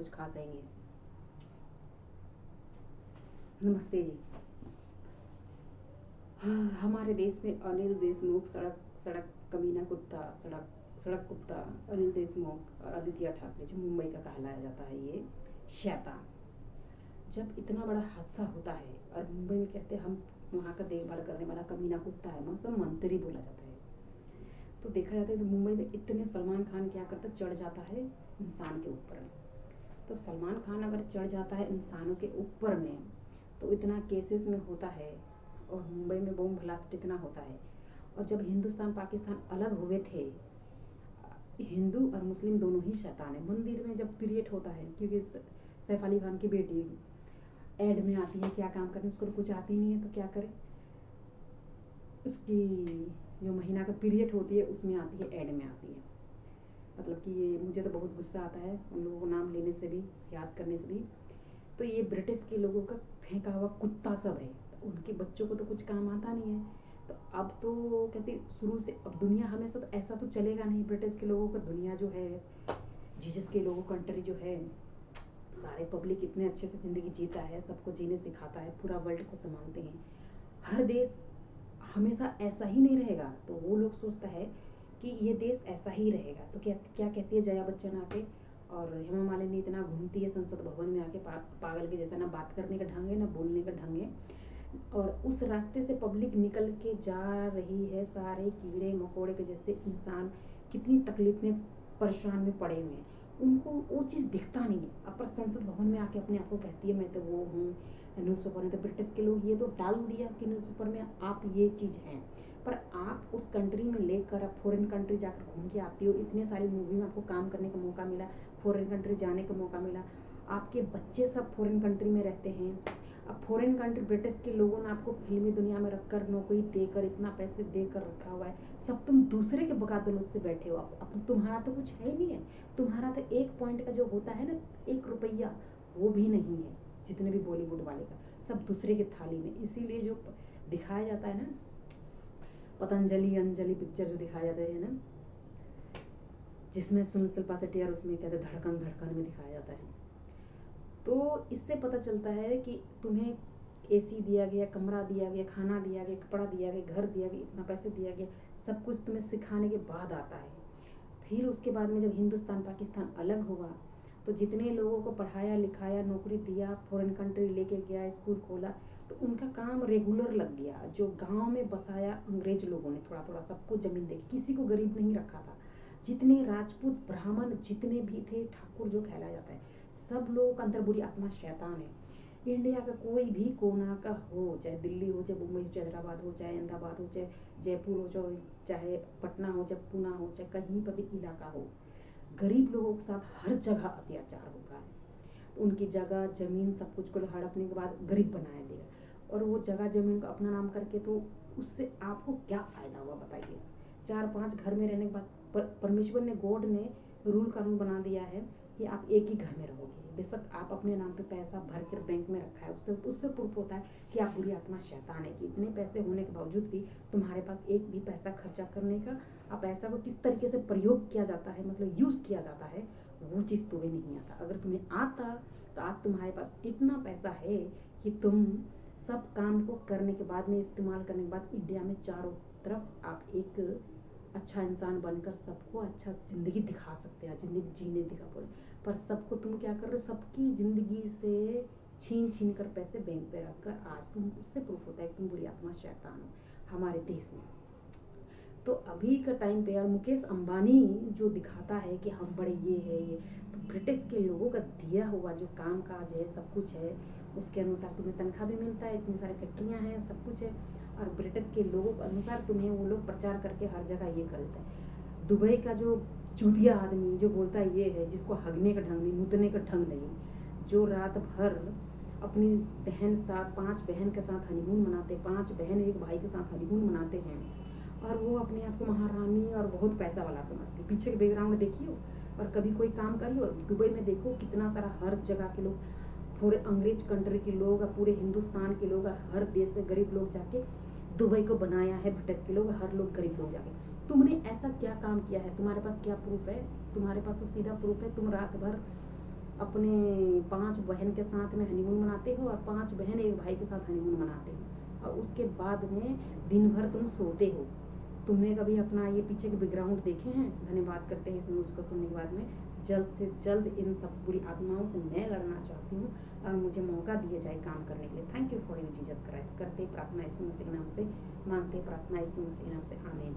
कुछ खास है नहीं है। नमस्ते जी। हाँ, हमारे देश में अनिल देशमुख सड़क सड़क कमीना कुत्ता सड़क सड़क कुत्ता अनिल देशमुख और आदित्य ठाकरे जो मुंबई का कहलाया जाता है, ये शैतान। जब इतना बड़ा हादसा होता है और मुंबई में कहते हैं हम वहाँ का देखभाल करने वाला कमीना कुत्ता है, मतलब मंत्री बोला जाता है। तो देखा जाता है तो मुंबई में इतने सलमान खान क्या करता, चढ़ जाता है इंसान के ऊपर में। तो सलमान खान अगर चढ़ जाता है इंसानों के ऊपर में तो इतना केसेस में होता है, और मुंबई में बम ब्लास्ट इतना होता है। और जब हिंदुस्तान पाकिस्तान अलग हुए थे, हिंदू और मुस्लिम दोनों ही शैतान है। मंदिर में जब पीरियड होता है, क्योंकि सैफ अली खान की बेटी एड में आती है, क्या काम करें, उसको तो कुछ आती नहीं है तो क्या करे, उसकी जो महीना का पीरियड होती है उसमें आती है, एड में आती है। मतलब कि ये मुझे तो बहुत गुस्सा आता है उन लोगों को नाम लेने से भी, याद करने से भी। तो ये ब्रिटिश के लोगों का फेंका हुआ कुत्ता सब है, तो उनके बच्चों को तो कुछ काम आता नहीं है। तो अब तो कहते शुरू से, अब दुनिया हमेशा तो ऐसा तो चलेगा नहीं ब्रिटिश के लोगों का। दुनिया जो है, जीसस के लोगों कंट्री जो है, सारे पब्लिक इतने अच्छे से ज़िंदगी जीता है, सबको जीने सिखाता है, पूरा वर्ल्ड को संभालते हैं। हर देश हमेशा ऐसा ही नहीं रहेगा, तो वो लोग सोचता है कि ये देश ऐसा ही रहेगा। तो क्या क्या कहती है जया बच्चन आके, और हेमा मालिनी इतना घूमती है संसद भवन में आके, पागल के जैसा, ना बात करने का ढंग है ना बोलने का ढंग है। और उस रास्ते से पब्लिक निकल के जा रही है, सारे कीड़े मकोड़े के जैसे इंसान कितनी तकलीफ में, परेशान में पड़े हुए हैं, उनको वो चीज़ दिखता नहीं है। अब संसद भवन में आके अपने आप को कहती है मैं तो वो हूँ, न्यूज़पेपर में तो ब्रिटिश के लोग ये तो डाल दिया कि न्यूज़पेपर में आप ये चीज़ हैं, पर आप उस कंट्री में लेकर आप फॉरेन कंट्री जाकर घूम के आती हो, इतने सारी मूवी में आपको काम करने का मौका मिला, फॉरेन कंट्री जाने का मौका मिला, आपके बच्चे सब फॉरेन कंट्री में रहते हैं। अब फॉरेन कंट्री ब्रिटिश के लोगों ने आपको फिल्मी दुनिया में रखकर, नौकरी देकर, इतना पैसे देकर रखा हुआ है, सब तुम दूसरे के बकादलों से बैठे हो। अब तुम्हारा तो कुछ है ही नहीं है, तुम्हारा तो एक पॉइंट का जो होता है ना, 1 रुपया, वो भी नहीं है, जितने भी बॉलीवुड वाले का, सब दूसरे की थाली में। इसीलिए जो दिखाया जाता है ना, पतंजलि अंजलि पिक्चर जो दिखाया जाता है ना, जिसमें शिल्पा शेट्टी और उसमें कहते धड़कन धड़कन में दिखाया जाता है, तो इससे पता चलता है कि तुम्हें एसी दिया गया, कमरा दिया गया, खाना दिया गया, कपड़ा दिया गया, घर दिया गया, इतना पैसे दिया गया, सब कुछ तुम्हें सिखाने के बाद आता है। फिर उसके बाद में जब हिंदुस्तान पाकिस्तान अलग हुआ तो जितने लोगों को पढ़ाया लिखाया, नौकरी दिया, फॉरेन कंट्री लेके गया, स्कूल खोला, तो उनका काम रेगुलर लग गया। जो गांव में बसाया अंग्रेज लोगों ने, थोड़ा थोड़ा सबको ज़मीन दे, किसी को गरीब नहीं रखा था। जितने राजपूत ब्राह्मण जितने भी थे, ठाकुर जो कहलाया जाता है, सब लोगों का अंदर बुरी आत्मा शैतान है। इंडिया का कोई भी कोना का हो, चाहे दिल्ली हो, चाहे मुंबई हो, चाहे हैदराबाद हो, चाहे अहमदाबाद हो, चाहे जयपुर हो, चाहे पटना हो, चाहे पूना हो, चाहे कहीं पर भी इलाका हो, गरीब लोगों के साथ हर जगह अत्याचार हो रहा है। उनकी जगह जमीन सब कुछ को हड़पने के बाद गरीब बनाया गया, और वो जगह जमीन को अपना नाम करके, तो उससे आपको क्या फ़ायदा हुआ बताइए। 4-5 घर में रहने के बाद परमेश्वर ने, गॉड ने रूल कानून बना दिया है कि आप एक ही घर में रहोगे। बेशक आप अपने नाम पे पैसा भर कर बैंक में रखा है, उससे प्रूफ होता है कि आप बुरी आत्मा शैतान है, कि इतने पैसे होने के बावजूद भी तुम्हारे पास एक भी पैसा खर्चा करने का, आप पैसा को किस तरीके से प्रयोग किया जाता है, मतलब यूज़ किया जाता है, वो चीज़ तुम्हें नहीं आता। अगर तुम्हें आता तो आज तुम्हारे पास इतना पैसा है कि तुम सब काम को करने के बाद में, इस्तेमाल करने के बाद, इंडिया में चारों तरफ आप एक अच्छा इंसान बनकर सबको अच्छा ज़िंदगी दिखा सकते हैं, ज़िंदगी जीने दिखा बोले। पर सबको तुम क्या कर रहे हो, सबकी ज़िंदगी से छीन छीन कर पैसे बैंक पे रख कर, आज तुम, उससे प्रूफ होता है कि तुम बुरी आत्मा शैतान हो हमारे देश में। तो अभी का टाइम पे यार मुकेश अंबानी जो दिखाता है कि हम बड़े ये है ये, तो ब्रिटिश के लोगों का दिया हुआ जो काम काज है, सब कुछ है, उसके अनुसार तुम्हें तनख्वाह भी मिलता है, इतनी सारी फैक्ट्रियाँ हैं, सब कुछ है, और ब्रिटिश के लोगों के अनुसार तुम्हें वो लोग प्रचार करके हर जगह ये करते हैं। दुबई का जो चूतिया आदमी जो बोलता है ये है, जिसको हगने का ढंग नहीं, मुतने का ढंग नहीं, जो रात भर अपनी बहन साथ, 5 बहन के साथ हनीमून मनाते, 5 बहन एक भाई के साथ हनीमून मनाते हैं, और वो अपने आप को महारानी और बहुत पैसा वाला समझती। पीछे के बैकग्राउंड देखियो, और कभी कोई काम करियो, दुबई में देखो कितना सारा हर जगह के लोग, पूरे अंग्रेज कंट्री के लोग और पूरे हिंदुस्तान के लोग और हर देश से गरीब लोग जाके दुबई को बनाया है, ब्रिटिश के लोग, हर लोग गरीब लोग जाके। तुमने ऐसा क्या काम किया है, तुम्हारे पास क्या प्रूफ है? तुम्हारे पास तो सीधा प्रूफ है, तुम रात भर अपने 5 बहन के साथ में हनीमून मनाते हो और 5 बहन एक भाई के साथ हनीमून मनाते हो, और उसके बाद में दिन भर तुम सोते हो। तुमने कभी अपना ये पीछे के बैकग्राउंड देखे हैं? धन्यवाद करते हैं इस न्यूज़ को सुनने के बाद में। जल्द से जल्द इन सब बुरी आत्माओं से मैं लड़ना चाहती हूँ और मुझे मौका दिया जाए काम करने के लिए। Thank you for you Jesus Christ. करते प्रार्थना यीशु मसीह के नाम से, मांगते प्रार्थना यीशु मसीह के नाम से, आमीन।